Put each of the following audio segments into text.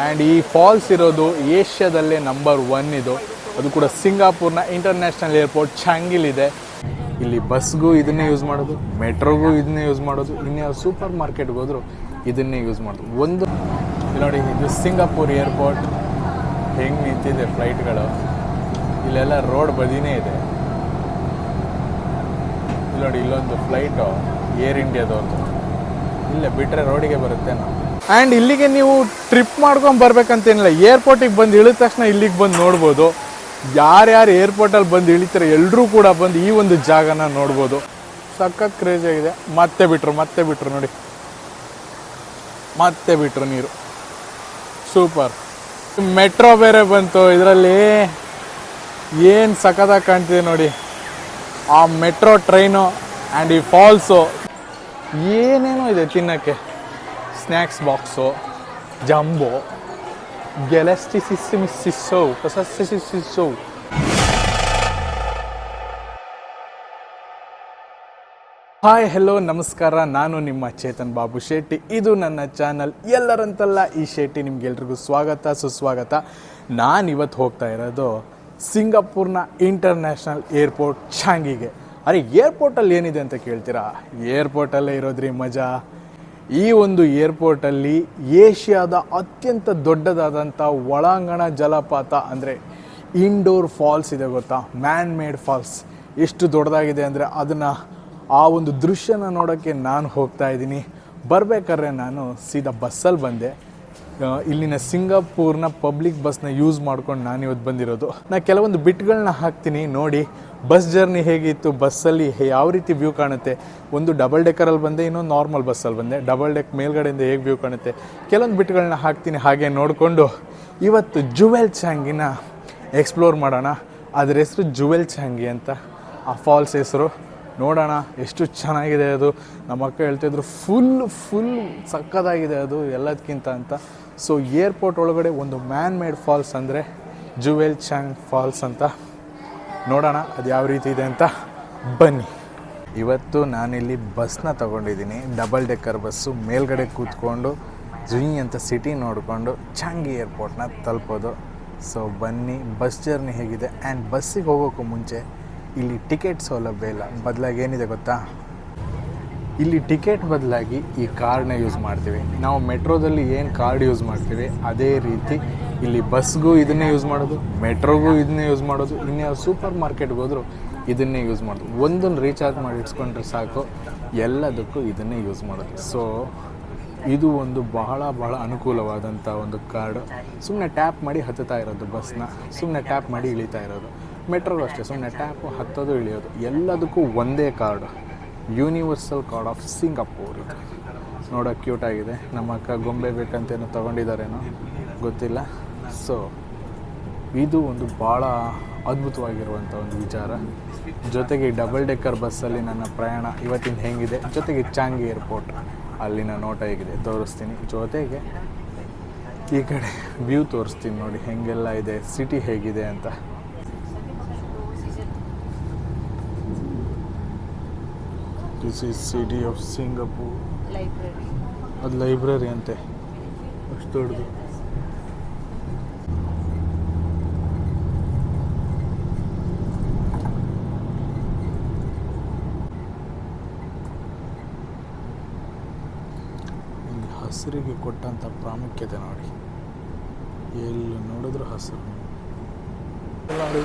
And ಈ falls ಇರೋದು ಏಷ್ಯಾದಲ್ಲೇ number 1 ಇದು. ಅದು ಕೂಡ ಸಿಂಗಾಪುರ್ನ ಇಂಟರ್ನ್ಯಾಷನಲ್ ಏರ್ಪೋರ್ಟ್ ಚಾಂಗಿಲ್ ಇದೆ. ಇಲ್ಲಿ ಬಸ್ಗೂ ಇದನ್ನೇ ಯೂಸ್ ಮಾಡೋದು, ಮೆಟ್ರೋಗೂ ಇದನ್ನೇ ಯೂಸ್ ಮಾಡೋದು, ಇನ್ಯಾವ ಸೂಪರ್ ಮಾರ್ಕೆಟ್ಗೆ ಹೋದ್ರು ಇದನ್ನೇ ಯೂಸ್ ಮಾಡೋದು. ಒಂದು ನೋಡಿ, ಇದು ಸಿಂಗಾಪುರ್ ಏರ್ಪೋರ್ಟ್ ಹೆಂಗೆ ನಿಂತಿದೆ ಫ್ಲೈಟ್ಗಳು. ಇಲ್ಲೆಲ್ಲ ರೋಡ್ ಬದಿನೇ ಇದೆ. ಇಲ್ಲಿ ನೋಡಿ, ಇಲ್ಲೊಂದು ಫ್ಲೈಟು ಏರ್ ಇಂಡಿಯಾದವ್ರದ್ದು, ಇಲ್ಲೇ ಬಿಟ್ಟರೆ ರೋಡಿಗೆ ಬರುತ್ತೆ ನಾವು. ಆ್ಯಂಡ್ ಇಲ್ಲಿಗೆ ನೀವು ಟ್ರಿಪ್ ಮಾಡ್ಕೊಂಡು ಬರ್ಬೇಕಂತೇನಿಲ್ಲ, ಏರ್ಪೋರ್ಟಿಗೆ ಬಂದು ಇಳಿದ ತಕ್ಷಣ ಇಲ್ಲಿಗೆ ಬಂದು ನೋಡ್ಬೋದು. ಯಾರ್ಯಾರು ಏರ್ಪೋರ್ಟಲ್ಲಿ ಬಂದು ಇಳಿತಾರೆ ಎಲ್ಲರೂ ಕೂಡ ಬಂದು ಈ ಒಂದು ಜಾಗನ ನೋಡ್ಬೋದು. ಸಖತ್ ಕ್ರೇಜ್ ಆಗಿದೆ. ಮತ್ತೆ ಬಿಟ್ರು ನೋಡಿ, ಮತ್ತೆ ಬಿಟ್ರು ನೀರು. ಸೂಪರ್. ಮೆಟ್ರೋ ಬೇರೆ ಬಂತು ಇದರಲ್ಲಿ. ಏನು ಸಖತ್ತಾಗಿ ಕಾಣ್ತಿದೆ ನೋಡಿ ಆ ಮೆಟ್ರೋ ಟ್ರೈನು ಆ್ಯಂಡ್ ಈ ಫಾಲ್ಸು. ಏನೇನೋ ಇದೆ ತಿನ್ನೋಕ್ಕೆ, ಸ್ನ್ಯಾಕ್ಸ್ ಬಾಕ್ಸು, ಜಂಬೋ, ಗೆಲಸ್ಟಿಸಿಸ್ಸೋ ಕಸಸ್ಸಿಸ್ಸೋ. ಹಾಯ್, ಹೆಲೋ, ನಮಸ್ಕಾರ. ನಾನು ನಿಮ್ಮ ಚೇತನ್ ಬಾಬು ಶೆಟ್ಟಿ. ಇದು ನನ್ನ ಚಾನಲ್ ಎಲ್ಲರಂತಲ್ಲ ಈ ಶೆಟ್ಟಿ. ನಿಮ್ಗೆಲ್ರಿಗೂ ಸ್ವಾಗತ ಸುಸ್ವಾಗತ. ನಾನಿವತ್ತು ಹೋಗ್ತಾ ಇರೋದು ಸಿಂಗಾಪುರ್ನ ಇಂಟರ್ನ್ಯಾಷನಲ್ ಏರ್ಪೋರ್ಟ್ ಚಾಂಗಿಗೆ. ಅರೆ, ಏರ್ಪೋರ್ಟಲ್ಲಿ ಏನಿದೆ ಅಂತ ಕೇಳ್ತೀರಾ? ಏರ್ಪೋರ್ಟಲ್ಲೇ ಇರೋದ್ರಿ ಮಜಾ. ಈ ಒಂದು ಏರ್ಪೋರ್ಟಲ್ಲಿ ಏಷ್ಯಾದ ಅತ್ಯಂತ ದೊಡ್ಡದಾದಂಥ ಒಳಾಂಗಣ ಜಲಪಾತ ಅಂದರೆ ಇಂಡೋರ್ ಫಾಲ್ಸ್ ಇದೆ ಗೊತ್ತಾ? Man made falls. ಎಷ್ಟು ದೊಡ್ಡದಾಗಿದೆ ಅಂದರೆ ಅದನ್ನು ಆ ಒಂದು ದೃಶ್ಯನ ನೋಡೋಕ್ಕೆ ನಾನು ಹೋಗ್ತಾ ಇದ್ದೀನಿ. ಬರಬೇಕಾದ್ರೆ ನಾನು ಸೀದಾ ಬಸ್ಸಲ್ಲಿ ಬಂದೆ. ಇಲ್ಲಿನ ಸಿಂಗಾಪುರ್ನ ಪಬ್ಲಿಕ್ ಬಸ್ನ ಯೂಸ್ ಮಾಡ್ಕೊಂಡು ನಾನು ಇವತ್ತು ಬಂದಿರೋದು. ನಾನು ಕೆಲವೊಂದು ಬಿಟ್ಗಳನ್ನ ಹಾಕ್ತೀನಿ ನೋಡಿ. ಬಸ್ ಜರ್ನಿ ಹೇಗಿತ್ತು, ಬಸ್ಸಲ್ಲಿ ಯಾವ ರೀತಿ ವ್ಯೂ ಕಾಣುತ್ತೆ. ಒಂದು ಡಬಲ್ ಡೆಕ್ಕರಲ್ಲಿ ಬಂದೆ, ಇನ್ನೊಂದು ನಾರ್ಮಲ್ ಬಸ್ಸಲ್ಲಿ ಬಂದೆ. ಡಬಲ್ ಡೆಕ್ ಮೇಲ್ಗಡೆಯಿಂದ ಹೇಗೆ ವ್ಯೂ ಕಾಣುತ್ತೆ, ಕೆಲವೊಂದು ಬಿಟ್ಗಳನ್ನ ಹಾಕ್ತೀನಿ. ಹಾಗೆ ನೋಡಿಕೊಂಡು ಇವತ್ತು ಜುವೆಲ್ ಚಾಂಗಿನ ಎಕ್ಸ್ಪ್ಲೋರ್ ಮಾಡೋಣ. ಅದ್ರ ಹೆಸರು ಜುವೆಲ್ ಚಾಂಗಿ ಅಂತ, ಆ ಫಾಲ್ಸ್ ಹೆಸರು. ನೋಡೋಣ ಎಷ್ಟು ಚೆನ್ನಾಗಿದೆ ಅದು. ನಮ್ಮ ಅಕ್ಕ ಹೇಳ್ತಾಯಿದ್ರು ಫುಲ್ ಸಕ್ಕತ್ತಾಗಿದೆ ಅದು ಎಲ್ಲದಕ್ಕಿಂತ ಅಂತ. ಸೊ ಏರ್ಪೋರ್ಟ್ ಒಳಗಡೆ ಒಂದು ಮ್ಯಾನ್ ಮೇಡ್ ಫಾಲ್ಸ್ ಅಂದರೆ ಜುವೆಲ್ ಚಾಂಗ್ ಫಾಲ್ಸ್ ಅಂತ. ನೋಡೋಣ ಅದು ಯಾವ ರೀತಿ ಇದೆ ಅಂತ. ಬನ್ನಿ. ಇವತ್ತು ನಾನಿಲ್ಲಿ ಬಸ್ನ ತೊಗೊಂಡಿದ್ದೀನಿ, ಡಬಲ್ ಡೆಕ್ಕರ್ ಬಸ್ಸು. ಮೇಲ್ಗಡೆ ಕೂತ್ಕೊಂಡು ಜುಯಿ ಅಂತ ಸಿಟಿ ನೋಡಿಕೊಂಡು ಚಾಂಗಿ ಏರ್ಪೋರ್ಟ್ನ ತಲುಪೋದು. ಸೊ ಬನ್ನಿ, ಬಸ್ ಜರ್ನಿ ಹೇಗಿದೆ. ಆ್ಯಂಡ್ ಬಸ್ಸಿಗೆ ಹೋಗೋಕ್ಕೂ ಮುಂಚೆ ಇಲ್ಲಿ ಟಿಕೆಟ್ ಸೌಲಭ್ಯ ಇಲ್ಲ. ಬದಲಾಗಿ ಏನಿದೆ ಗೊತ್ತಾ, ಇಲ್ಲಿ ಟಿಕೆಟ್ ಬದಲಾಗಿ ಈ ಕಾರ್ಡ್ನ ಯೂಸ್ ಮಾಡ್ತೀವಿ. ನಾವು ಮೆಟ್ರೋದಲ್ಲಿ ಏನು ಕಾರ್ಡ್ ಯೂಸ್ ಮಾಡ್ತೀವಿ ಅದೇ ರೀತಿ ಇಲ್ಲಿ ಬಸ್ಗೂ ಇದನ್ನೇ ಯೂಸ್ ಮಾಡೋದು, ಮೆಟ್ರೋಗೂ ಇದನ್ನೇ ಯೂಸ್ ಮಾಡೋದು, ಇನ್ಯಾವ ಸೂಪರ್ ಮಾರ್ಕೆಟ್ಗೆ ಹೋದರೂ ಇದನ್ನೇ ಯೂಸ್ ಮಾಡೋದು. ಒಂದನ್ನು ರೀಚಾರ್ಜ್ ಮಾಡಿ ಇಟ್ಸ್ಕೊಂಡ್ರೆ ಸಾಕು, ಎಲ್ಲದಕ್ಕೂ ಇದನ್ನೇ ಯೂಸ್ ಮಾಡೋದು. ಸೊ ಇದು ಒಂದು ಬಹಳ ಅನುಕೂಲವಾದಂಥ ಒಂದು ಕಾರ್ಡು. ಸುಮ್ಮನೆ ಟ್ಯಾಪ್ ಮಾಡಿ ಹತ್ತುತ್ತಾ ಇರೋದು ಬಸ್ನ, ಸುಮ್ಮನೆ ಟ್ಯಾಪ್ ಮಾಡಿ ಇಳಿತಾ ಇರೋದು. ಮೆಟ್ರೋಗೂ ಅಷ್ಟೇ, ಸುಮ್ಮನೆ ಟ್ಯಾಪು ಹತ್ತೋದು ಇಳಿಯೋದು, ಎಲ್ಲದಕ್ಕೂ ಒಂದೇ card. Universal card of Singapore ಇದು. ನೋಡೋಕೆ ಕ್ಯೂಟಾಗಿದೆ. ನಮ್ಮ ಅಕ್ಕ ಗೊಂಬೆ ಬೇಕಂತೇನೋ ತೊಗೊಂಡಿದ್ದಾರೇನೋ ಗೊತ್ತಿಲ್ಲ. ಸೊ ಇದು ಒಂದು ಭಾಳ ಅದ್ಭುತವಾಗಿರುವಂಥ ಒಂದು ವಿಚಾರ. ಜೊತೆಗೆ ಡಬಲ್ ಡೆಕ್ಕರ್ ಬಸ್ಸಲ್ಲಿ ನನ್ನ ಪ್ರಯಾಣ ಇವತ್ತಿನ ಹೆಂಗಿದೆ, ಜೊತೆಗೆ ಚಾಂಗಿ ಏರ್ಪೋರ್ಟ್ ಅಲ್ಲಿನ ನೋಟ ಹೇಗಿದೆ ತೋರಿಸ್ತೀನಿ. ಜೊತೆಗೆ ಈ ಕಡೆ ವ್ಯೂ ತೋರಿಸ್ತೀನಿ ನೋಡಿ ಹೆಂಗೆಲ್ಲ ಇದೆ, ಸಿಟಿ ಹೇಗಿದೆ ಅಂತ. This is city of Singapore. ಅದು ಲೈಬ್ರರಿ ಅಂತೆ, ಅಷ್ಟು ದೊಡ್ಡದು. ಇಲ್ಲಿ ಹಸಿರಿಗೆ ಕೊಟ್ಟಂಥ ಪ್ರಾಮುಖ್ಯತೆ ನೋಡಿ, ಎಲ್ಲಿ ನೋಡಿದ್ರು ಹಸಿರು ನೋಡಿ.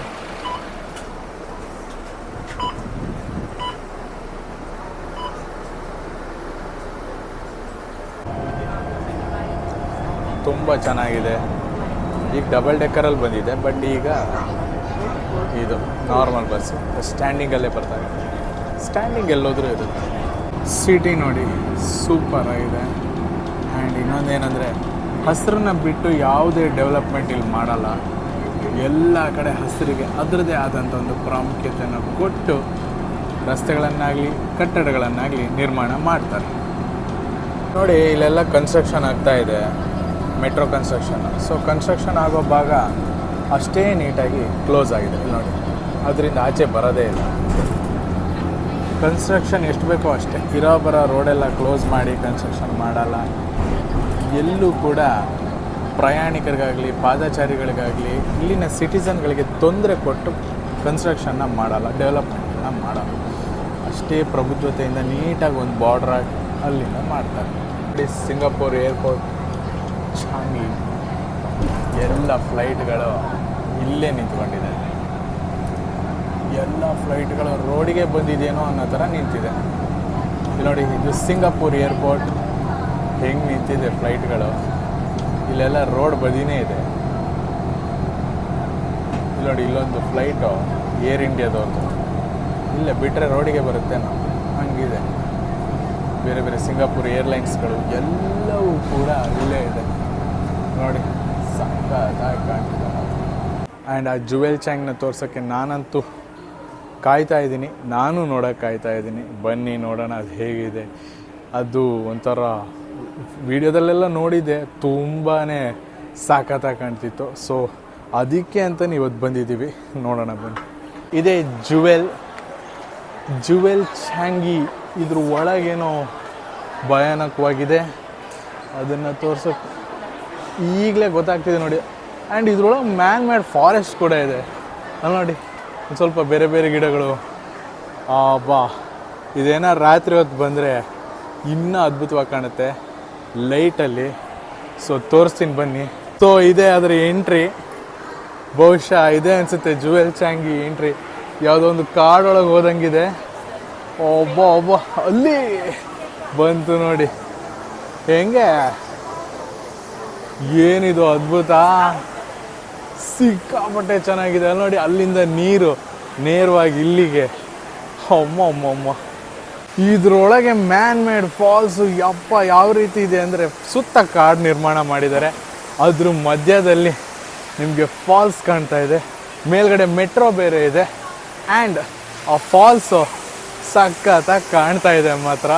ತುಂಬ ಚೆನ್ನಾಗಿದೆ. ಈಗ ಡಬಲ್ ಡೆಕ್ಕರಲ್ಲಿ ಬಂದಿದೆ, ಬಟ್ ಈಗ ಇದು ನಾರ್ಮಲ್ ಬಸ್. ಸ್ಟ್ಯಾಂಡಿಂಗಲ್ಲೇ ಬರ್ತಾರೆ, ಸ್ಟ್ಯಾಂಡಿಂಗ್ ಎಲ್ಲೋದ್ರೂ ಇರುತ್ತೆ. ಸಿಟಿ ನೋಡಿ ಸೂಪರ್ ಆಗಿದೆ. ಆ್ಯಂಡ್ ಇನ್ನೊಂದೇನೆಂದರೆ ಹಸಿರನ್ನ ಬಿಟ್ಟು ಯಾವುದೇ ಡೆವಲಪ್ಮೆಂಟ್ ಇಲ್ಲಿ ಮಾಡಲ್ಲ. ಎಲ್ಲ ಕಡೆ ಹಸಿರಿಗೆ ಅದರದ್ದೇ ಆದಂಥ ಒಂದು ಪ್ರಾಮುಖ್ಯತೆಯನ್ನು ಕೊಟ್ಟು ರಸ್ತೆಗಳನ್ನಾಗಲಿ ಕಟ್ಟಡಗಳನ್ನಾಗಲಿ ನಿರ್ಮಾಣ ಮಾಡ್ತಾರೆ. ನೋಡಿ ಇಲ್ಲೆಲ್ಲ ಕನ್ಸ್ಟ್ರಕ್ಷನ್ ಆಗ್ತಾ ಇದೆ, ಮೆಟ್ರೋ ಕನ್ಸ್ಟ್ರಕ್ಷನ್. ಸೊ ಕನ್ಸ್ಟ್ರಕ್ಷನ್ ಆಗೋ ಭಾಗ ಅಷ್ಟೇ ನೀಟಾಗಿ ಕ್ಲೋಸ್ ಆಗಿದೆ ನೋಡಿ, ಅದರಿಂದ ಆಚೆ ಬರೋದೇ ಇಲ್ಲ. ಕನ್ಸ್ಟ್ರಕ್ಷನ್ ಎಷ್ಟು ಬೇಕೋ ಅಷ್ಟೇ, ಇರೋ ಬರೋ ರೋಡೆಲ್ಲ ಕ್ಲೋಸ್ ಮಾಡಿ ಕನ್ಸ್ಟ್ರಕ್ಷನ್ ಮಾಡಲ್ಲ. ಎಲ್ಲೂ ಕೂಡ ಪ್ರಯಾಣಿಕರಿಗಾಗಲಿ ಪಾದಚಾರಿಗಳಿಗಾಗಲಿ ಇಲ್ಲಿನ ಸಿಟಿಸನ್ಗಳಿಗೆ ತೊಂದರೆ ಕೊಟ್ಟು ಕನ್ಸ್ಟ್ರಕ್ಷನ್ನ ಮಾಡಲ್ಲ, ಡೆವಲಪ್ಮೆಂಟನ್ನು ಮಾಡಲ್ಲ. ಅಷ್ಟೇ ಪ್ರಬುದ್ಧತೆಯಿಂದ ನೀಟಾಗಿ ಒಂದು ಬಾರ್ಡ್ರ್ ಅಲ್ಲಿಂದ ಮಾಡ್ತಾರೆ. ಸಿಂಗಾಪುರ್ ಏರ್ಪೋರ್ಟ್, ಚಾಂಗಿ, ಎಲ್ಲ ಫ್ಲೈಟ್ಗಳು ಇಲ್ಲೇ ನಿಂತ್ಕೊಂಡಿದೆ. ಎಲ್ಲ ಫ್ಲೈಟ್ಗಳು ರೋಡಿಗೆ ಬಂದಿದೆಯೇನೋ ಅನ್ನೋ ಥರ ನಿಂತಿದೆ. ಇಲ್ಲಿ ನೋಡಿ, ಇದು ಸಿಂಗಾಪುರ್ ಏರ್ಪೋರ್ಟ್ ಹೆಂಗೆ ನಿಂತಿದೆ ಫ್ಲೈಟ್ಗಳು. ಇಲ್ಲೆಲ್ಲ ರೋಡ್ ಬದಿನೇ ಇದೆ. ಇಲ್ಲಿ ನೋಡಿ, ಇಲ್ಲೊಂದು ಫ್ಲೈಟು ಏರ್ ಇಂಡಿಯಾದವ್ರದ್ದು ಇಲ್ಲೇ ಬಿಟ್ಟರೆ ರೋಡಿಗೆ ಬರುತ್ತೆ ನಾವು, ಹಂಗಿದೆ. ಬೇರೆ ಬೇರೆ ಸಿಂಗಾಪುರ್ ಏರ್ಲೈನ್ಸ್ಗಳು ಎಲ್ಲವೂ ಕೂಡ ಇಲ್ಲೇ ಇದೆ ನೋಡಿ, ಸಕ್ಕತ್ತಾಗಿ ಕಾಣ್ತಿದೆ. ಆ್ಯಂಡ್ ಆ ಜುವೆಲ್ ಚಾಂಗ್ನ ತೋರ್ಸೋಕ್ಕೆ ನಾನಂತೂ ಕಾಯ್ತಾ ಇದ್ದೀನಿ, ನಾನು ನೋಡೋಕೆ ಕಾಯ್ತಾ ಇದ್ದೀನಿ. ಬನ್ನಿ ನೋಡೋಣ ಅದು ಹೇಗಿದೆ. ಅದು ಒಂಥರ ವಿಡಿಯೋದಲ್ಲೆಲ್ಲ ನೋಡಿದ್ದೆ, ತುಂಬಾ ಸಖತ್ತಾಗಿ ಕಾಣ್ತಿತ್ತು. ಸೊ ಅದಕ್ಕೆ ಅಂತಲೇ ಇವತ್ತು ಬಂದಿದ್ದೀವಿ, ನೋಡೋಣ ಬನ್ನಿ. ಇದೇ ಜುವೆಲ್ ಚಾಂಗಿ. ಇದ್ರ ಒಳಗೇನೋ ಭಯಾನಕವಾಗಿದೆ, ಅದನ್ನು ತೋರ್ಸೋಕ್ಕೆ ಈಗಲೇ ಗೊತ್ತಾಗ್ತಿದೆ ನೋಡಿ. ಆ್ಯಂಡ್ ಇದ್ರೊಳಗೆ ಮ್ಯಾನ್ ಮೇಡ್ ಫಾರೆಸ್ಟ್ ಕೂಡ ಇದೆ. ಅಲ್ಲಿ ನೋಡಿ, ಒಂದು ಸ್ವಲ್ಪ ಬೇರೆ ಬೇರೆ ಗಿಡಗಳು. ಇದೇನೋ ರಾತ್ರಿ ಹೊತ್ತು ಬಂದರೆ ಇನ್ನೂ ಅದ್ಭುತವಾಗಿ ಕಾಣುತ್ತೆ ಲೈಟಲ್ಲಿ. ಸೊ ತೋರಿಸ್ತೀನಿ ಬನ್ನಿ. ಸೊ ಇದೆ ಅದರ ಎಂಟ್ರಿ. ಬಹುಶಃ ಇದೆ ಅನಿಸುತ್ತೆ ಜುವೆಲ್ ಚಾಂಗಿ ಎಂಟ್ರಿ. ಯಾವುದೋ ಒಂದು ಕಾಡೊಳಗೆ ಹೋದಂಗಿದೆ. ಒಬ್ಬ ಅಲ್ಲಿ ಬಂತು ನೋಡಿ, ಹೆಂಗೆ, ಏನಿದು ಅದ್ಭುತ, ಸಿಕ್ಕಾಪಟ್ಟೆ ಚೆನ್ನಾಗಿದೆ. ಅಲ್ಲಿ ನೋಡಿ, ಅಲ್ಲಿಂದ ನೀರು ನೇರವಾಗಿ ಇಲ್ಲಿಗೆ. ಅಮ್ಮ ಇದ್ರೊಳಗೆ ಮ್ಯಾನ್ ಮೇಡ್ ಫಾಲ್ಸು. ಯಪ್ಪ, ಯಾವ ರೀತಿ ಇದೆ ಅಂದರೆ ಸುತ್ತ ಕಾಡು ನಿರ್ಮಾಣ ಮಾಡಿದ್ದಾರೆ, ಅದ್ರ ಮಧ್ಯದಲ್ಲಿ ನಿಮಗೆ ಫಾಲ್ಸ್ ಕಾಣ್ತಾ ಇದೆ. ಮೇಲ್ಗಡೆ ಮೆಟ್ರೋ ಬೇರೆ ಇದೆ. ಆ್ಯಂಡ್ ಆ ಫಾಲ್ಸು ಸಖತ್ತಾಗಿ ಕಾಣ್ತಾ ಇದೆ ಮಾತ್ರ.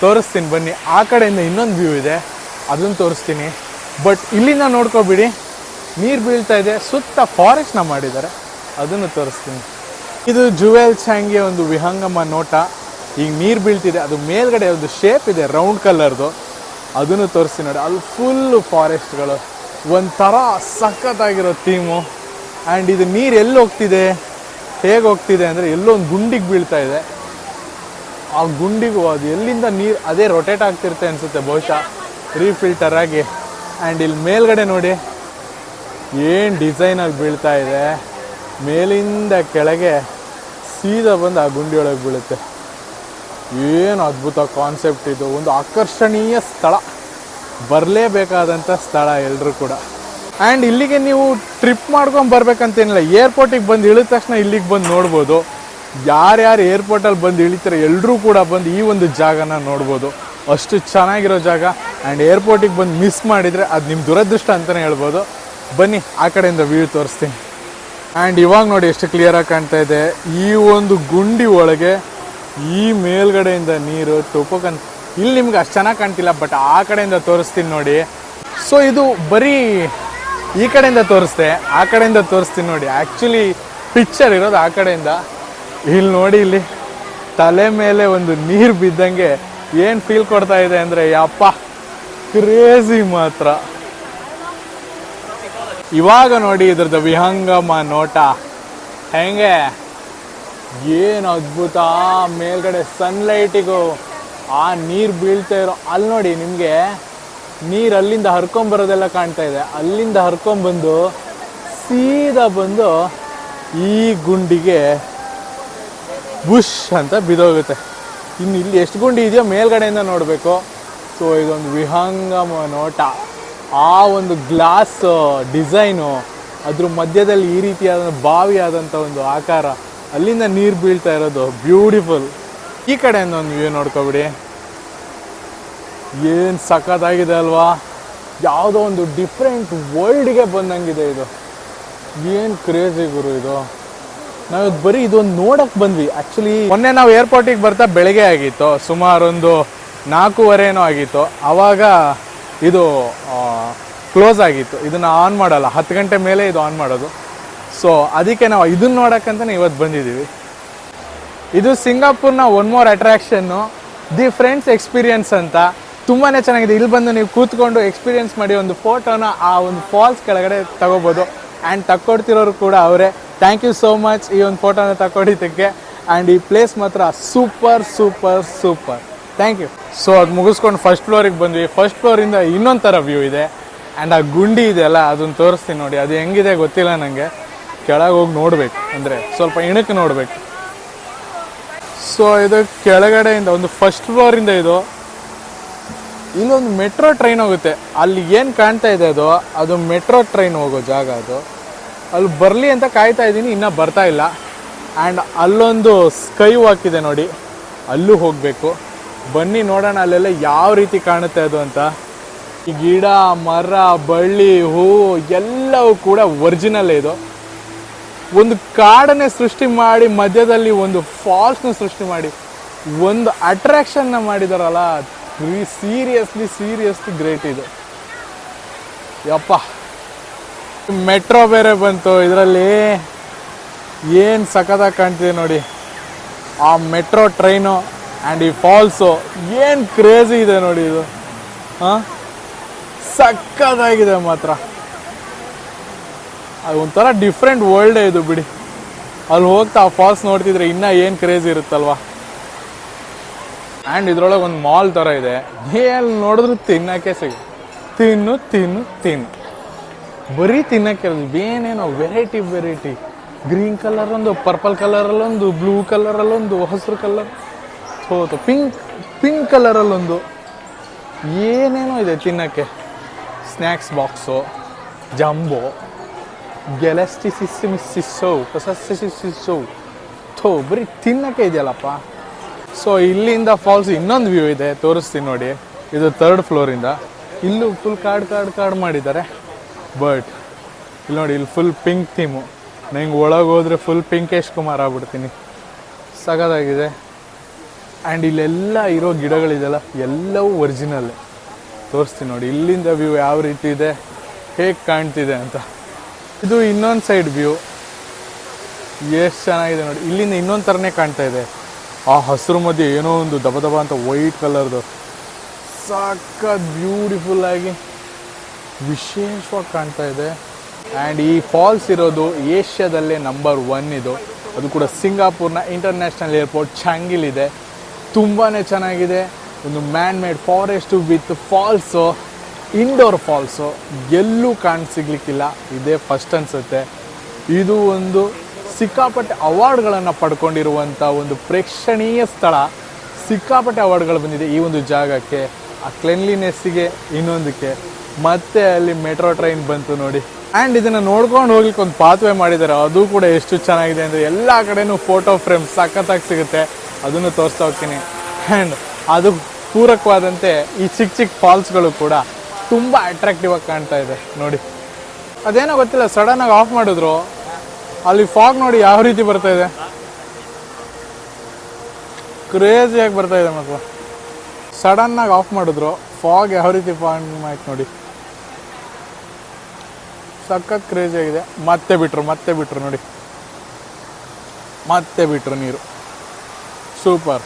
ತೋರಿಸ್ತೀನಿ ಬನ್ನಿ. ಆ ಕಡೆಯಿಂದ ಇನ್ನೊಂದು ವ್ಯೂ ಇದೆ, ಅದನ್ನು ತೋರಿಸ್ತೀನಿ. ಬಟ್ ಇಲ್ಲಿಂದ ನೋಡ್ಕೊಬಿಡಿ, ನೀರು ಬೀಳ್ತಾ ಇದೆ, ಸುತ್ತ ಫಾರೆಸ್ಟ್ನ ಮಾಡಿದ್ದಾರೆ, ಅದನ್ನು ತೋರಿಸ್ತೀನಿ. ಇದು ಜುವೆಲ್ ಚಾಂಗಿ ಒಂದು ವಿಹಂಗಮ ನೋಟ. ಈಗ ನೀರು ಬೀಳ್ತಿದೆ, ಅದು ಮೇಲ್ಗಡೆ ಒಂದು ಶೇಪ್ ಇದೆ ರೌಂಡ್ ಕಲರ್ದು, ಅದನ್ನು ತೋರಿಸ್ತೀನಿ ನೋಡಿ. ಅಲ್ಲಿ ಫುಲ್ಲು ಫಾರೆಸ್ಟ್ಗಳು, ಒಂಥರ ಸಖತ್ತಾಗಿರೋ ಥೀಮು. ಆ್ಯಂಡ್ ಇದು ನೀರು ಎಲ್ಲಿ ಹೋಗ್ತಿದೆ, ಹೇಗೆ ಹೋಗ್ತಿದೆ ಅಂದರೆ ಎಲ್ಲೋ ಒಂದು ಗುಂಡಿಗೆ ಬೀಳ್ತಾ ಇದೆ. ಆ ಗುಂಡಿಗೂ ಅದು ಎಲ್ಲಿಂದ ನೀರು ಅದೇ ರೊಟೇಟ್ ಆಗ್ತಿರುತ್ತೆ ಅನಿಸುತ್ತೆ ಬಹುಶಃ, ರೀಫಿಲ್ಟರ್ ಆಗಿ. ಆ್ಯಂಡ್ ಇಲ್ಲಿ ಮೇಲ್ಗಡೆ ನೋಡಿ ಏನು ಡಿಸೈನಲ್ಲಿ ಬೀಳ್ತಾ ಇದೆ. ಮೇಲಿಂದ ಕೆಳಗೆ ಸೀದಾ ಬಂದು ಆ ಗುಂಡಿಯೊಳಗೆ ಬೀಳುತ್ತೆ. ಏನು ಅದ್ಭುತ ಕಾನ್ಸೆಪ್ಟ್ ಇದು. ಒಂದು ಆಕರ್ಷಣೀಯ ಸ್ಥಳ, ಬರಲೇಬೇಕಾದಂಥ ಸ್ಥಳ ಎಲ್ಲರೂ ಕೂಡ. ಆ್ಯಂಡ್ ಇಲ್ಲಿಗೆ ನೀವು ಟ್ರಿಪ್ ಮಾಡ್ಕೊಂಡು ಬರ್ಬೇಕಂತೇನಿಲ್ಲ, ಏರ್ಪೋರ್ಟಿಗೆ ಬಂದು ಇಳಿದ ತಕ್ಷಣ ಇಲ್ಲಿಗೆ ಬಂದು ನೋಡ್ಬೋದು. ಯಾರ್ಯಾರು ಏರ್ಪೋರ್ಟಲ್ಲಿ ಬಂದು ಇಳಿತಾರೆ ಎಲ್ಲರೂ ಕೂಡ ಬಂದು ಈ ಒಂದು ಜಾಗನ ನೋಡ್ಬೋದು. ಅಷ್ಟು ಚೆನ್ನಾಗಿರೋ ಜಾಗ. ಆ್ಯಂಡ್ ಏರ್ಪೋರ್ಟಿಗೆ ಬಂದು ಮಿಸ್ ಮಾಡಿದರೆ ಅದು ನಿಮ್ಮ ದುರದೃಷ್ಟ ಅಂತಲೇ ಹೇಳ್ಬೋದು. ಬನ್ನಿ ಆ ಕಡೆಯಿಂದ ವ್ಯೂ ತೋರಿಸ್ತೀನಿ. ಆ್ಯಂಡ್ ಇವಾಗ ನೋಡಿ ಎಷ್ಟು ಕ್ಲಿಯರಾಗಿ ಕಾಣ್ತಾ ಇದೆ. ಈ ಒಂದು ಗುಂಡಿ ಒಳಗೆ ಈ ಮೇಲ್ಗಡೆಯಿಂದ ನೀರು ಟೊಪಕನ್. ಇಲ್ಲಿ ನಿಮ್ಗೆ ಅಷ್ಟು ಚೆನ್ನಾಗಿ ಕಾಣ್ತಿಲ್ಲ, ಬಟ್ ಆ ಕಡೆಯಿಂದ ತೋರಿಸ್ತೀನಿ ನೋಡಿ. ಸೊ ಇದು ಬರೀ ಈ ಕಡೆಯಿಂದ ತೋರಿಸ್ದೆ, ಆ ಕಡೆಯಿಂದ ತೋರಿಸ್ತೀನಿ ನೋಡಿ. ಆ್ಯಕ್ಚುಲಿ ಪಿಕ್ಚರ್ ಇರೋದು ಆ ಕಡೆಯಿಂದ. ಇಲ್ಲಿ ನೋಡಿ, ಇಲ್ಲಿ ತಲೆ ಮೇಲೆ ಒಂದು ನೀರು ಬಿದ್ದಂಗೆ ಏನು ಫೀಲ್ ಕೊಡ್ತಾ ಇದೆ ಅಂದರೆ ಯಪ್ಪ, ಕ್ರೇಜಿ ಮಾತ್ರ. ಇವಾಗ ನೋಡಿ ಇದ್ರದ್ದು ವಿಹಂಗಮ ನೋಟ ಹೆಂಗೆ, ಏನು ಅದ್ಭುತ. ಮೇಲ್ಗಡೆ ಸನ್ಲೈಟಿಗೂ ಆ ನೀರು ಬೀಳ್ತಾ ಇರೋ ಅಲ್ಲಿ ನೋಡಿ, ನಿಮಗೆ ನೀರು ಅಲ್ಲಿಂದ ಹರ್ಕೊಂಬರೋದೆಲ್ಲ ಕಾಣ್ತಾ ಇದೆ. ಅಲ್ಲಿಂದ ಹರ್ಕೊಂಬಂದು ಸೀದಾ ಬಂದು ಈ ಗುಂಡಿಗೆ ಬುಷ್ ಅಂತ ಬಿದೋಗುತ್ತೆ. ಇನ್ನು ಇಲ್ಲಿ ಎಷ್ಟು ಗುಂಡಿ ಇದೆಯೋ ಮೇಲ್ಗಡೆಯಿಂದ ನೋಡಬೇಕು. ಸೊ ಇದೊಂದು ವಿಹಂಗಮ ನೋಟ. ಆ ಒಂದು ಗ್ಲಾಸ್ ಡಿಸೈನು, ಅದ್ರ ಮಧ್ಯದಲ್ಲಿ ಈ ರೀತಿಯಾದ ಬಾವಿಯಾದಂಥ ಒಂದು ಆಕಾರ, ಅಲ್ಲಿಂದ ನೀರು ಬೀಳ್ತಾ ಇರೋದು ಬ್ಯೂಟಿಫುಲ್. ಈ ಕಡೆಯಿಂದ ಒಂದು ವ್ಯೂ ನೋಡ್ಕೊಬಿಡಿ, ಏನು ಸಖತ್ತಾಗಿದೆ ಅಲ್ವಾ. ಯಾವುದೋ ಒಂದು ಡಿಫ್ರೆಂಟ್ ವರ್ಲ್ಡ್ಗೆ ಬಂದಂಗಿದೆ ಇದು. ಏನು ಕ್ರೇಜಿ ಗುರು ಇದು. ನಾವು ಬರೀ ಇದೊಂದು ನೋಡಕ್ಕೆ ಬಂದ್ವಿ. ಆ್ಯಕ್ಚುಲಿ ಮೊನ್ನೆ ನಾವು ಏರ್ಪೋರ್ಟಿಗೆ ಬರ್ತಾ ಬೆಳಗ್ಗೆ ಆಗಿತ್ತು, ಸುಮಾರು ಒಂದು 4:15 ಆಗಿತ್ತು. ಆವಾಗ ಇದು ಕ್ಲೋಸ್ ಆಗಿತ್ತು. ಇದನ್ನು ಆನ್ ಮಾಡಲ್ಲ, 10 ಗಂಟೆ ಮೇಲೆ ಇದು ಆನ್ ಮಾಡೋದು. ಸೊ ಅದಕ್ಕೆ ನಾವು ಇದನ್ನು ನೋಡೋಕ್ಕಂತಲೇ ಇವತ್ತು ಬಂದಿದ್ದೀವಿ. ಇದು ಸಿಂಗಾಪುರ್ನ one more attraction, the Friends Experience ಅಂತ. ತುಂಬಾ ಚೆನ್ನಾಗಿದೆ. ಇಲ್ಲಿ ಬಂದು ನೀವು ಕೂತ್ಕೊಂಡು ಎಕ್ಸ್ಪೀರಿಯೆನ್ಸ್ ಮಾಡಿ ಒಂದು ಫೋಟೋನ ಆ ಒಂದು ಫಾಲ್ಸ್ ಕೆಳಗಡೆ ತಗೋಬೋದು. ಆ್ಯಂಡ್ ತಕ್ಕೊಡ್ತಿರೋರು ಕೂಡ ಅವರೇ. ಥ್ಯಾಂಕ್ ಯು ಸೋ ಮಚ್ ಈ ಒಂದು ಫೋಟೋನ ತಕ್ಕೊಡಿದ್ದಕ್ಕೆ. ಆ್ಯಂಡ್ ಈ ಪ್ಲೇಸ್ ಮಾತ್ರ super super super. Thank you. So ಅದು ಮುಗಿಸ್ಕೊಂಡು ಫಸ್ಟ್ ಫ್ಲೋರಿಗೆ ಬಂದ್ವಿ. ಫಸ್ಟ್ ಫ್ಲೋರಿಂದ ಇನ್ನೊಂದು ಥರ ವ್ಯೂ ಇದೆ. ಆ್ಯಂಡ್ ಆ ಗುಂಡಿ ಇದೆಯಲ್ಲ ಅದನ್ನು ತೋರಿಸ್ತೀನಿ ನೋಡಿ. ಅದು ಹೆಂಗಿದೆ ಗೊತ್ತಿಲ್ಲ ನನಗೆ. ಕೆಳಗೆ ಹೋಗಿ ನೋಡಬೇಕು, ಅಂದರೆ ಸ್ವಲ್ಪ ಇಣಕ್ಕೆ ನೋಡಬೇಕು. ಸೊ ಇದು ಕೆಳಗಡೆಯಿಂದ ಒಂದು ಫಸ್ಟ್ ಫ್ಲೋರಿಂದ ಇದು ಇಲ್ಲೊಂದು ಮೆಟ್ರೋ ಟ್ರೈನ್ ಹೋಗುತ್ತೆ. ಅಲ್ಲಿ ಏನು ಕಾಣ್ತಾ ಇದೆ ಅದು ಮೆಟ್ರೋ ಟ್ರೈನ್ ಹೋಗೋ ಜಾಗ. ಅದು ಅಲ್ಲಿ ಬರಲಿ ಅಂತ ಕಾಯ್ತಾ ಇದ್ದೀನಿ, ಇನ್ನೂ ಬರ್ತಾ ಇಲ್ಲ. ಆ್ಯಂಡ್ ಅಲ್ಲೊಂದು ಸ್ಕೈ ವಾಕ್ ಇದೆ ನೋಡಿ, ಅಲ್ಲೂ ಹೋಗಬೇಕು. ಬನ್ನಿ ನೋಡೋಣ ಅಲ್ಲೆಲ್ಲ ಯಾವ ರೀತಿ ಕಾಣುತ್ತೆ ಅದು ಅಂತ. ಈ ಗಿಡ ಮರ ಬಳ್ಳಿ ಹೂವು ಎಲ್ಲವೂ ಕೂಡ ಒರಿಜಿನಲ್. ಇದು ಒಂದು ಕಾಡನ್ನೇ ಸೃಷ್ಟಿ ಮಾಡಿ ಮಧ್ಯದಲ್ಲಿ ಒಂದು ಫಾಲ್ಸ್ನ ಸೃಷ್ಟಿ ಮಾಡಿ ಒಂದು ಅಟ್ರಾಕ್ಷನ್ನ ಮಾಡಿದಾರಲ್ಲ, ಸೀರಿಯಸ್ಲಿ ಗ್ರೇಟ್ ಇದು. ಯಪ್ಪ, ಮೆಟ್ರೋ ಬೇರೆ ಬಂತು ಇದರಲ್ಲಿ. ಏನು ಸಖತ್ತಾಗಿ ಕಾಣ್ತಿದೆ ನೋಡಿ ಆ ಮೆಟ್ರೋ ಟ್ರೈನು ಆ್ಯಂಡ್ ಈ ಫಾಲ್ಸು. ಏನು ಕ್ರೇಜಿ ಇದೆ ನೋಡಿ ಇದು. ಹಾಂ, ಸಖತ್ತಾಗಿದೆ ಮಾತ್ರ. ಅದು ಒಂಥರ ಡಿಫ್ರೆಂಟ್ ವರ್ಲ್ಡೇ ಇದು ಬಿಡಿ. ಅಲ್ಲಿ ಹೋಗ್ತಾ ಆ ಫಾಲ್ಸ್ ನೋಡ್ತಿದ್ರೆ ಇನ್ನೂ ಏನು ಕ್ರೇಜಿ ಇರುತ್ತಲ್ವ. ಆ್ಯಂಡ್ ಇದ್ರೊಳಗೆ ಒಂದು ಮಾಲ್ ಥರ ಇದೆ. ಎಲ್ಲಿ ನೋಡಿದ್ರು ತಿನ್ನೋಕ್ಕೆ ತಿನ್ನು ತಿನ್ನು ತಿನ್ನು, ಬರೀ ತಿನ್ನೋಕ್ಕೆ ಏನೇನೋ ವೆರೈಟಿ. ಗ್ರೀನ್ ಕಲರ್ ಒಂದು, ಪರ್ಪಲ್ ಕಲರಲ್ಲೊಂದು, ಬ್ಲೂ ಕಲರಲ್ಲೊಂದು, ಹಸಿರು ಕಲರ್, ಪಿಂಕ್ ಕಲರಲ್ಲೊಂದು, ಏನೇನೋ ಇದೆ ತಿನ್ನೋಕ್ಕೆ. ಸ್ನ್ಯಾಕ್ಸ್ ಬಾಕ್ಸು, ಜಂಬೋ, ಬರೀ ತಿನ್ನೋಕ್ಕೆ ಇದೆಯಲ್ಲಪ್ಪ. ಸೊ ಇಲ್ಲಿಂದ ಫಾಲ್ಸ್ ಇನ್ನೊಂದು ವ್ಯೂ ಇದೆ, ತೋರಿಸ್ತೀನಿ ನೋಡಿ. ಇದು 3rd ಫ್ಲೋರಿಂದ. ಇಲ್ಲೂ ಫುಲ್ ಕಾಡು ಮಾಡಿದ್ದಾರೆ. ಬಟ್ ಇಲ್ಲಿ ನೋಡಿ, ಇಲ್ಲಿ ಫುಲ್ ಪಿಂಕ್ ಥೀಮು. ನಂಗೆ ಒಳಗೆ ಹೋದರೆ ಫುಲ್ ಪಿಂಕೇಶ್ ಕುಮಾರ್ ಆಗ್ಬಿಡ್ತೀನಿ. ಸಗದಾಗಿದೆ. ಆ್ಯಂಡ್ ಇಲ್ಲೆಲ್ಲ ಇರೋ ಗಿಡಗಳಿದೆಯಲ್ಲ ಎಲ್ಲವೂ ಒರಿಜಿನಲ್. ತೋರಿಸ್ತೀನಿ ನೋಡಿ ಇಲ್ಲಿಂದ ವ್ಯೂ ಯಾವ ರೀತಿ ಇದೆ, ಹೇಗೆ ಕಾಣ್ತಿದೆ ಅಂತ. ಇದು ಇನ್ನೊಂದು ಸೈಡ್ ವ್ಯೂ. ಎಷ್ಟು ಚೆನ್ನಾಗಿದೆ ನೋಡಿ. ಇಲ್ಲಿಂದ ಇನ್ನೊಂದು ಥರನೇ ಕಾಣ್ತಾ ಇದೆ. ಆ ಹಸಿರು ಮಧ್ಯೆ ಏನೋ ಒಂದು ದಬ ಅಂತ ವೈಟ್ ಕಲರ್ದು ಸಖತ್ ಬ್ಯೂಟಿಫುಲ್ಲಾಗಿ ವಿಶೇಷವಾಗಿ ಕಾಣ್ತಾ ಇದೆ. ಆ್ಯಂಡ್ ಈ ಫಾಲ್ಸ್ ಇರೋದು ಏಷ್ಯಾದಲ್ಲೇ ನಂಬರ್ 1 ಇದು. ಅದು ಕೂಡ ಸಿಂಗಾಪುರ್ನ ಇಂಟರ್ನ್ಯಾಷನಲ್ ಏರ್ಪೋರ್ಟ್ ಚಾಂಗಿಲ್ ಇದೆ. ತುಂಬಾ ಚೆನ್ನಾಗಿದೆ. ಒಂದು man made forest with falls, indoor falls ಎಲ್ಲೂ ಸಿಗ್ಲಿಕ್ಕಿಲ್ಲ. ಇದೇ ಫಸ್ಟ್ ಅನಿಸುತ್ತೆ. ಇದು ಒಂದು ಸಿಕ್ಕಾಪಟ್ಟೆ ಅವಾರ್ಡ್ಗಳನ್ನು ಪಡ್ಕೊಂಡಿರುವಂಥ ಒಂದು ಪ್ರೇಕ್ಷಣೀಯ ಸ್ಥಳ. ಸಿಕ್ಕಾಪಟ್ಟೆ ಅವಾರ್ಡ್ಗಳು ಬಂದಿದೆ ಈ ಒಂದು ಜಾಗಕ್ಕೆ, ಆ ಕ್ಲೆನ್ಲಿನೆಸ್ಸಿಗೆ, ಇನ್ನೊಂದಕ್ಕೆ. ಮತ್ತೆ ಅಲ್ಲಿ ಮೆಟ್ರೋ ಟ್ರೈನ್ ಬಂತು ನೋಡಿ. ಆ್ಯಂಡ್ ಇದನ್ನು ನೋಡ್ಕೊಂಡು ಹೋಗ್ಲಿಕ್ಕೆ ಒಂದು ಪಾತ್ವೆ ಮಾಡಿದ್ದಾರೆ. ಅದು ಕೂಡ ಎಷ್ಟು ಚೆನ್ನಾಗಿದೆ ಅಂದರೆ ಎಲ್ಲ ಕಡೆನೂ ಫೋಟೋ ಫ್ರೇಮ್ ಸಖತ್ತಾಗಿ ಸಿಗುತ್ತೆ. ಅದನ್ನು ತೋರಿಸ್ತಾ ಹೋಗ್ತೀನಿ. ಆ್ಯಂಡ್ ಅದು ಪೂರಕವಾದಂತೆ ಈ ಚಿಕ್ಕ ಫಾಲ್ಸ್ಗಳು ಕೂಡ ತುಂಬ ಅಟ್ರಾಕ್ಟಿವ್ ಆಗಿ ಕಾಣ್ತಾ ಇದೆ ನೋಡಿ. ಅದೇನೋ ಗೊತ್ತಿಲ್ಲ, ಸಡನ್ನಾಗಿ ಆಫ್ ಮಾಡಿದ್ರು. ಅಲ್ಲಿ ಫಾಗ್ ನೋಡಿ ಯಾವ ರೀತಿ ಬರ್ತಾ ಇದೆ, ಕ್ರೇಜಿಯಾಗಿ ಬರ್ತಾ ಇದೆ. ಮಕ್ಕಳು ಸಡನ್ನಾಗಿ ಆಫ್ ಮಾಡಿದ್ರು, ಫಾಗ್ ಯಾವ ರೀತಿ ಫಾರ್ಮ್ ಆಯ್ತು ನೋಡಿ. ಸಖತ್ ಕ್ರೇಜಿ ಆಗಿದೆ. ಮತ್ತೆ ಬಿಟ್ರು ನೋಡಿ, ಮತ್ತೆ ಬಿಟ್ರು ನೀರು. ಸೂಪರ್.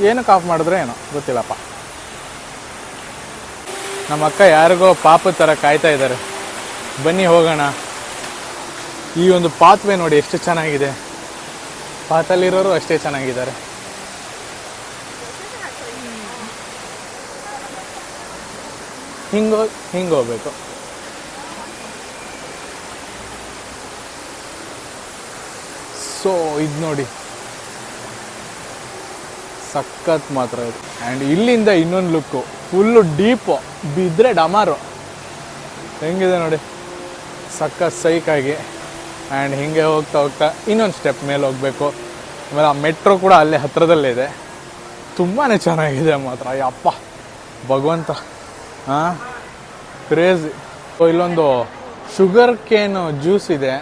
ಏನಕ್ಕೆ ಆಫ್ ಮಾಡಿದ್ರೆ ಏನೋ ಗೊತ್ತಿಲ್ಲಪ್ಪ. ನಮ್ಮ ಅಕ್ಕ ಯಾರಿಗೋ ಪಾಪದ ಥರ ಕಾಯ್ತಾ ಇದ್ದಾರೆ. ಬನ್ನಿ ಹೋಗೋಣ. ಈ ಒಂದು ಪಾತ್ವೆ ನೋಡಿ ಎಷ್ಟು ಚೆನ್ನಾಗಿದೆ. ಪಾತಲ್ಲಿರೋರು ಅಷ್ಟೇ ಚೆನ್ನಾಗಿದ್ದಾರೆ. ಹಿಂಗೋಗ್ಬೇಕು. ಸೊ ಇದು ನೋಡಿ ಸಖತ್ ಮಾತ್ರ ಇದು. ಆ್ಯಂಡ್ ಇಲ್ಲಿಂದ ಇನ್ನೊಂದು ಲುಕ್ಕು, ಫುಲ್ಲು ಡೀಪು, ಬಿದ್ದರೆ ಡಮಾರು. ಹೆಂಗಿದೆ ನೋಡಿ, ಸಖತ್ ಸೈಕಾಗಿ. ಆ್ಯಂಡ್ ಹೀಗೆ ಹೋಗ್ತಾ ಇನ್ನೊಂದು ಸ್ಟೆಪ್ ಮೇಲೆ ಹೋಗಬೇಕು. ಆಮೇಲೆ ಆ ಮೆಟ್ರೋ ಕೂಡ ಅಲ್ಲೇ ಹತ್ತಿರದಲ್ಲೇ ಇದೆ. ತುಂಬಾ ಚೆನ್ನಾಗಿದೆ ಮಾತ್ರ. ಯಪ್ಪ ಭಗವಂತ, ಹಾಂ ಕ್ರೇಜಿ. ಸೊ ಇಲ್ಲೊಂದು ಶುಗರ್ ಕೇನು ಜ್ಯೂಸ್ ಇದೆ.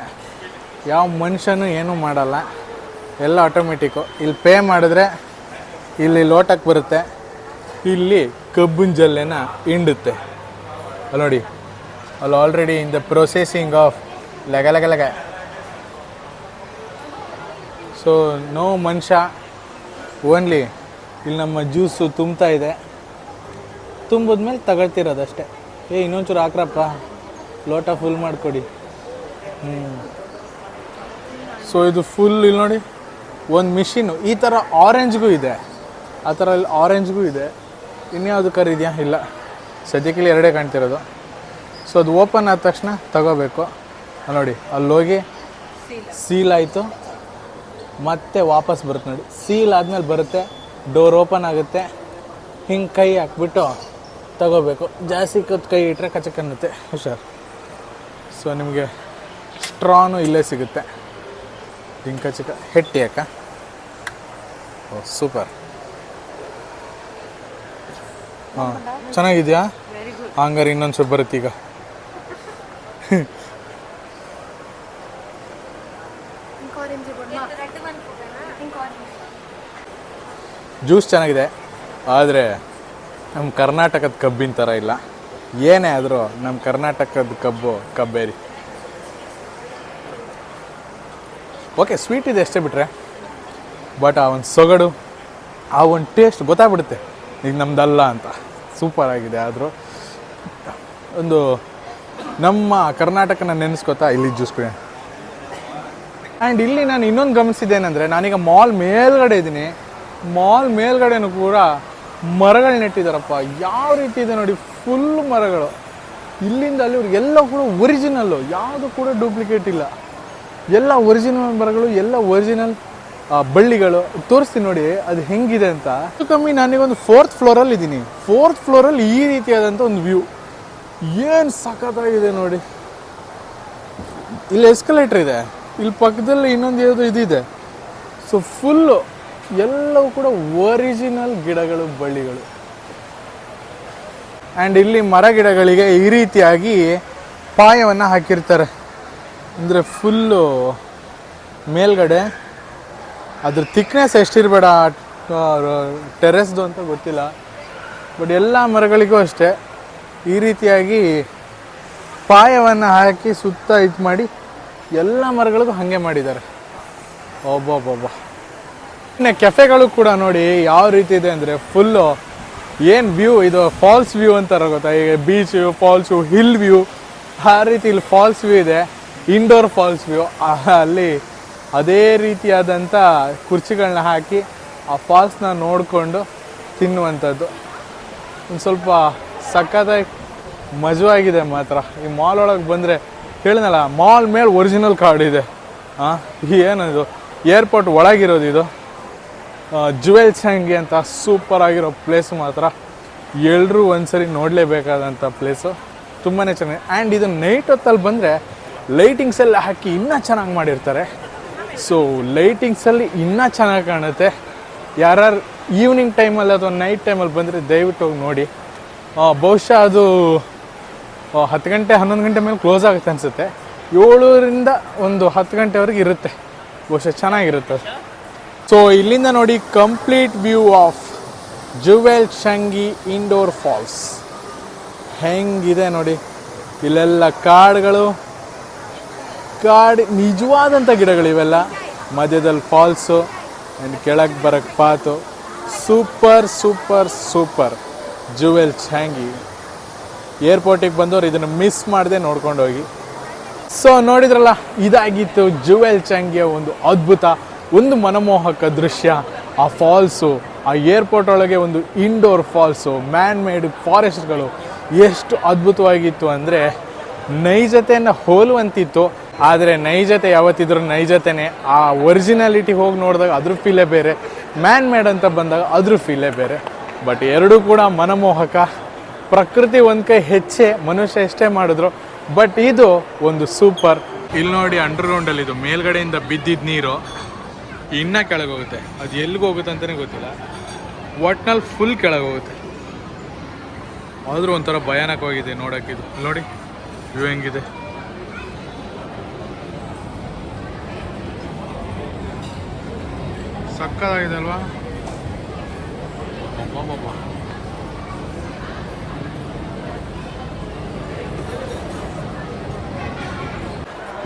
ಯಾವ ಮನುಷ್ಯನೂ ಏನೂ ಮಾಡಲ್ಲ, ಎಲ್ಲ ಆಟೋಮೆಟಿಕ್ಕು. ಇಲ್ಲಿ ಪೇ ಮಾಡಿದ್ರೆ ಇಲ್ಲಿ ಲೋಟಕ್ಕೆ ಬರುತ್ತೆ, ಇಲ್ಲಿ ಕಬ್ಬಿನ ಜಲ್ಲೆನ ಹಿಂಡುತ್ತೆ. ಅಲ್ಲಿ ನೋಡಿ, ಅಲ್ಲಿ already in the processing of ಲೆಗ. ಸೊ ನೋ ಮನುಷ್ಯ, ಓನ್ಲಿ ಇಲ್ಲಿ ನಮ್ಮ ಜ್ಯೂಸು ತುಂಬ್ತಾ ಇದೆ. ತುಂಬಿದ್ಮೇಲೆ ತಗೊಳ್ತಿರೋದಷ್ಟೇ. ಇನ್ನೊಂಚೂರು ಹಾಕ್ರಪ್ಪ, ಲೋಟ ಫುಲ್ ಮಾಡಿಕೊಡಿ. ಸೊ ಇದು ಫುಲ್ ಇಲ್ಲಿ ನೋಡಿ ಒಂದು ಮಿಷಿನು. ಈ ಥರ ಆರೆಂಜ್ಗೂ ಇದೆ, ಆ ಥರ ಇಲ್ಲಿ ಆರೆಂಜ್ಗೂ ಇದೆ. ಇನ್ಯಾವುದು ಕರ್ ಇದೆಯಾ? ಇಲ್ಲ, ಸದ್ಯಕ್ಕೆ ಇಲ್ಲಿ ಎರಡೇ ಕಾಣ್ತಿರೋದು. ಸೊ ಅದು ಓಪನ್ ಆದ ತಕ್ಷಣ ತಗೋಬೇಕು ನೋಡಿ. ಅಲ್ಲೋಗಿ ಸೀಲ್ ಆಯಿತು, ಮತ್ತೆ ವಾಪಸ್ ಬರುತ್ತೆ ನೋಡಿ. ಸೀಲ್ ಆದಮೇಲೆ ಬರುತ್ತೆ, ಡೋರ್ ಓಪನ್ ಆಗುತ್ತೆ. ಹಿಂಗೆ ಕೈ ಹಾಕ್ಬಿಟ್ಟು ತಗೋಬೇಕು. ಜಾಸ್ತಿ ಕೈ ಇಟ್ಟರೆ ಕಚಕನ್ನುತ್ತೆ, ಹುಷಾರು. ಸೊ ನಿಮಗೆ ಸ್ಟ್ರಾನು ಇಲ್ಲೇ ಸಿಗುತ್ತೆ. ಹಿಂಗೆ ಕಚಕ ಹೆಟ್ಟಿ ಅಕ್ಕ. ಓ ಸೂಪರ್. ಹಾಂ ಚೆನ್ನಾಗಿದೆಯಾ? ಹಂಗಾರೆ ಇನ್ನೊಂದು ಸ್ವಲ್ಪ ಬರುತ್ತೆ ಈಗ. ಜ್ಯೂಸ್ ಚೆನ್ನಾಗಿದೆ, ಆದರೆ ನಮ್ಮ ಕರ್ನಾಟಕದ ಕಬ್ಬಿನ ಥರ ಇಲ್ಲ. ಏನೇ ಆದರೂ ನಮ್ಮ ಕರ್ನಾಟಕದ ಕಬ್ಬೇರಿ. ಓಕೆ, ಸ್ವೀಟ್ ಇದೆ ಅಷ್ಟೇ ಬಿಟ್ಟರೆ, ಬಟ್ ಆ ಒಂದು ಸೊಗಡು, ಆ ಒಂದು ಟೇಸ್ಟ್ ಗೊತ್ತಾಗ್ಬಿಡುತ್ತೆ ಈಗ ನಮ್ದಲ್ಲ ಅಂತ. ಸೂಪರ್ ಆಗಿದೆ. ಆದರೂ ಒಂದು ನಮ್ಮ ಕರ್ನಾಟಕನ ನೆನೆಸ್ಕೊತಾ ಇಲ್ಲಿ ಜ್ಯೂಸ್ ಕುಡಿಯೋಣ. ಆ್ಯಂಡ್ ಇಲ್ಲಿ ನಾನು ಇನ್ನೊಂದು ಗಮನಿಸಿದ್ದೇನೆಂದರೆ, ನಾನೀಗ ಮಾಲ್ ಮೇಲ್ಗಡೆ ಇದ್ದೀನಿ. ಮಾಲ್ ಮೇಲ್ಗಡೆನೂ ಕೂಡ ಮರಗಳು ನೆಟ್ಟಿದ್ದಾರಪ್ಪ. ಯಾವ ರೀತಿ ಇದೆ ನೋಡಿ, ಫುಲ್ ಮರಗಳು. ಇಲ್ಲಿಂದ ಅಲ್ಲಿವ್ರಿಗೆ ಎಲ್ಲ ಕೂಡ ಒರಿಜಿನಲ್ಲು, ಯಾವುದು ಕೂಡ ಡೂಪ್ಲಿಕೇಟ್ ಇಲ್ಲ. ಎಲ್ಲ ಒರಿಜಿನಲ್ ಮರಗಳು, ಎಲ್ಲ ಒರಿಜಿನಲ್ ಬಳ್ಳಿಗಳು. ತೋರಿಸ್ತೀನಿ ನೋಡಿ ಅದು ಹೆಂಗಿದೆ ಅಂತ. ಕಮ್ಮಿ ನಾನೀಗೊಂದು 4th ಫ್ಲೋರಲ್ಲಿ ಇದ್ದೀನಿ. 4th ಫ್ಲೋರಲ್ಲಿ ಈ ರೀತಿಯಾದಂಥ ಒಂದು ವ್ಯೂ ಏನು ಸಖತ್ತಾಗಿದೆ ನೋಡಿ. ಇಲ್ಲಿ ಎಸ್ಕಲೇಟರ್ ಇದೆ, ಇಲ್ಲಿ ಪಕ್ಕದಲ್ಲಿ ಇನ್ನೊಂದು ಯಾವುದೋ ಇದಿದೆ. ಸೊ ಫುಲ್ಲು ಎಲ್ಲವೂ ಕೂಡ ಒರಿಜಿನಲ್ ಗಿಡಗಳು, ಬಳ್ಳಿಗಳು. ಆ್ಯಂಡ್ ಇಲ್ಲಿ ಮರ ಗಿಡಗಳಿಗೆ ಈ ರೀತಿಯಾಗಿ ಪಾಯವನ್ನು ಹಾಕಿರ್ತಾರೆ. ಅಂದರೆ ಫುಲ್ಲು ಮೇಲ್ಗಡೆ ಅದ್ರ ಥಿಕ್ನೆಸ್ ಎಷ್ಟಿರಬೇಡ, ಟೆರೆಸ್ದು ಅಂತ ಗೊತ್ತಿಲ್ಲ, ಬಟ್ ಎಲ್ಲ ಮರಗಳಿಗೂ ಅಷ್ಟೇ ಈ ರೀತಿಯಾಗಿ ಪಾಯವನ್ನು ಹಾಕಿ ಸುತ್ತ ಇದು ಮಾಡಿ ಎಲ್ಲ ಮರಗಳಿಗೂ ಹಾಗೆ ಮಾಡಿದ್ದಾರೆ. ಒಬ್ಬೊಬ್ಬೊಬ್ಬ. ಇನ್ನು ಕೆಫೆಗಳು ಕೂಡ ನೋಡಿ ಯಾವ ರೀತಿ ಇದೆ ಅಂದರೆ, ಫುಲ್ಲು ಏನು ವ್ಯೂ ಇದು, ಫಾಲ್ಸ್ ವ್ಯೂ ಅಂತಾರೆ ಗೊತ್ತಾ, ಈಗ beach view, falls view, hill view, ಆ ರೀತಿ ಇಲ್ಲಿ ಫಾಲ್ಸ್ ವ್ಯೂ ಇದೆ. Indoor falls view. ಅಲ್ಲಿ ಅದೇ ರೀತಿಯಾದಂಥ ಕುರ್ಚಿಗಳನ್ನ ಹಾಕಿ ಆ ಫಾಲ್ಸ್ನ ನೋಡಿಕೊಂಡು ತಿನ್ನುವಂಥದ್ದು ಒಂದು ಸ್ವಲ್ಪ ಸಖತ್ತಾಗಿ ಮಜವಾಗಿದೆ ಮಾತ್ರ. ಈ ಮಾಲ್ ಒಳಗೆ ಬಂದರೆ ಹೇಳಿದ್ನಲ್ಲ, ಮಾಲ್ ಮೇಲೆ ಒರಿಜಿನಲ್ ಕಾರ್ಡ್ ಇದೆ. ಏನದು ಏರ್ಪೋರ್ಟ್ ಒಳಗಿರೋದು ಇದು. ಜುವೆಲ್ ಚಾಂಗಿ ಅಂತ ಸೂಪರ್ ಆಗಿರೋ ಪ್ಲೇಸು ಮಾತ್ರ ಎಲ್ಲರೂ ಒಂದ್ಸರಿ ನೋಡಲೇಬೇಕಾದಂಥ ಪ್ಲೇಸು. ತುಂಬಾ ಚೆನ್ನಾಗಿ. ಆ್ಯಂಡ್ ಇದು ನೈಟ್ ಹೊತ್ತಲ್ಲಿ ಬಂದರೆ ಲೈಟಿಂಗ್ಸ್ ಎಲ್ಲ ಹಾಕಿ ಇನ್ನೂ ಚೆನ್ನಾಗಿ ಮಾಡಿರ್ತಾರೆ. ಸೊ ಲೈಟಿಂಗ್ಸಲ್ಲಿ ಇನ್ನೂ ಚೆನ್ನಾಗಿ ಕಾಣುತ್ತೆ. ಯಾರ್ಯಾರು ಈವ್ನಿಂಗ್ ಟೈಮಲ್ಲಿ ಅಥವಾ ನೈಟ್ ಟೈಮಲ್ಲಿ ಬಂದರೆ ದಯವಿಟ್ಟು ಹೋಗಿ ನೋಡಿ. ಬಹುಶಃ ಅದು 10 ಗಂಟೆ 11 ಗಂಟೆ ಮೇಲೆ ಕ್ಲೋಸ್ ಆಗುತ್ತೆ ಅನಿಸುತ್ತೆ. 7ರಿಂದ ಒಂದು 10 ಗಂಟೆವರೆಗೆ ಇರುತ್ತೆ ಬಹುಶಃ. ಚೆನ್ನಾಗಿರುತ್ತೆ. ಸೊ ಇಲ್ಲಿಂದ ನೋಡಿ complete view of Jewel Changi indoor falls ಹೆಂಗಿದೆ ನೋಡಿ. ಇಲ್ಲೆಲ್ಲ ಕಾಡುಗಳು, ನಿಜವಾದಂಥ ಗಿಡಗಳು ಇವೆಲ್ಲ. ಮಧ್ಯದಲ್ಲಿ ಫಾಲ್ಸು ಆ್ಯಂಡ್ ಕೆಳಗೆ ಬರೋಕ್ಕೆ path. Super super super jewel Changi. ಏರ್ಪೋರ್ಟಿಗೆ ಬಂದವರು ಇದನ್ನು ಮಿಸ್ ಮಾಡದೆ ನೋಡ್ಕೊಂಡು ಹೋಗಿ. ಸೊ ನೋಡಿದ್ರಲ್ಲ, ಇದಾಗಿತ್ತು ಜುವೆಲ್ ಚಾಂಗಿಯ ಒಂದು ಅದ್ಭುತ, ಒಂದು ಮನಮೋಹಕ ದೃಶ್ಯ. ಆ ಫಾಲ್ಸು, ಆ ಏರ್ಪೋರ್ಟ್ ಒಳಗೆ ಒಂದು ಇಂಡೋರ್ ಫಾಲ್ಸು, ಮ್ಯಾನ್ ಮೇಡ್ ಫಾರೆಸ್ಟ್ಗಳು ಎಷ್ಟು ಅದ್ಭುತವಾಗಿತ್ತು ಅಂದರೆ ನೈಜತೆಯನ್ನು ಹೋಲುವಂತಿತ್ತು. ಆದರೆ ನೈಜತೆ ಯಾವತ್ತಿದ್ರೂ ನೈಜತೆನೇ. ಆ ಒರಿಜಿನಾಲಿಟಿ ಹೋಗಿ ನೋಡಿದಾಗ ಅದ್ರ ಫೀಲೇ ಬೇರೆ, ಮ್ಯಾನ್ ಮೇಡ್ ಅಂತ ಬಂದಾಗ ಅದ್ರ ಫೀಲೇ ಬೇರೆ. ಬಟ್ ಎರಡೂ ಕೂಡ ಮನಮೋಹಕ. ಪ್ರಕೃತಿ ಒಂದು ಕೈ ಹೆಚ್ಚೆ, ಮನುಷ್ಯ ಎಷ್ಟೇ ಮಾಡಿದ್ರು. ಬಟ್ ಇದು ಒಂದು ಸೂಪರ್. ಇಲ್ಲಿ ನೋಡಿ ಅಂಡರ್ಗ್ರೌಂಡಲ್ಲಿ ಇದು ಮೇಲ್ಗಡೆಯಿಂದ ಬಿದ್ದಿದ್ದ ನೀರು ಇನ್ನೂ ಕೆಳಗೆ ಹೋಗುತ್ತೆ. ಅದು ಎಲ್ಲಿಗೆ ಹೋಗುತ್ತೆ ಅಂತಲೇ ಗೊತ್ತಿಲ್ಲ. ಒಟ್ನಲ್ಲಿ ಫುಲ್ ಕೆಳಗೆ ಹೋಗುತ್ತೆ. ಆದರೂ ಒಂಥರ ಭಯಾನಕವಾಗಿದೆ ನೋಡೋಕ್ಕಿದು. ನೋಡಿ ವ್ಯೂ ಹೆಂಗಿದೆ. ಸಕ್ಕತ್ತಾಗಿದೆ ಅಲ್ವಾ?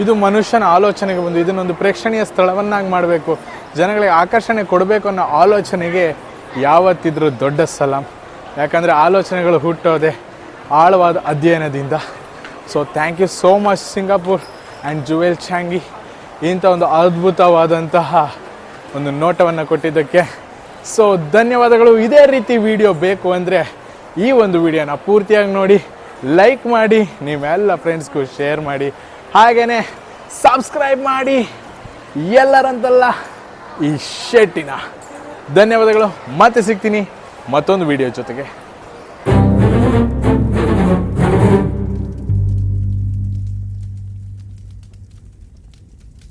ಇದು ಮನುಷ್ಯನ ಆಲೋಚನೆಗೆ ಇದನ್ನೊಂದು ಪ್ರೇಕ್ಷಣೀಯ ಸ್ಥಳವನ್ನಾಗಿ ಮಾಡಬೇಕು, ಜನಗಳಿಗೆ ಆಕರ್ಷಣೆ ಕೊಡಬೇಕು ಅನ್ನೋ ಆಲೋಚನೆಗೆ ಯಾವತ್ತಿದ್ರೂ ದೊಡ್ಡ ಸಲಾಂ. ಯಾಕಂದರೆ ಆಲೋಚನೆಗಳು ಹುಟ್ಟೋದೆ ಆಳವಾದ ಅಧ್ಯಯನದಿಂದ. So thank you so much Singapore and Jewel Changi, ಇಂಥ ಒಂದು ಅದ್ಭುತವಾದಂತಹ ಒಂದು ನೋಟವನ್ನು ಕೊಟ್ಟಿದ್ದಕ್ಕೆ. ಸೊ ಧನ್ಯವಾದಗಳು. ಇದೇ ರೀತಿ ವಿಡಿಯೋ ಬೇಕು ಅಂದರೆ ಈ ಒಂದು ವಿಡಿಯೋನ ಪೂರ್ತಿಯಾಗಿ ನೋಡಿ, ಲೈಕ್ ಮಾಡಿ, ನಿಮ್ಮೆಲ್ಲ ಫ್ರೆಂಡ್ಸ್ಗೂ ಶೇರ್ ಮಾಡಿ, ಹಾಗೆಯೇ ಸಬ್ಸ್ಕ್ರೈಬ್ ಮಾಡಿ ಎಲ್ಲರಂತಲ್ಲ ಈ ಶೆಟ್ಟಿನ. ಧನ್ಯವಾದಗಳು. ಮತ್ತೆ ಸಿಗ್ತೀನಿ ಮತ್ತೊಂದು ವಿಡಿಯೋ ಜೊತೆಗೆ.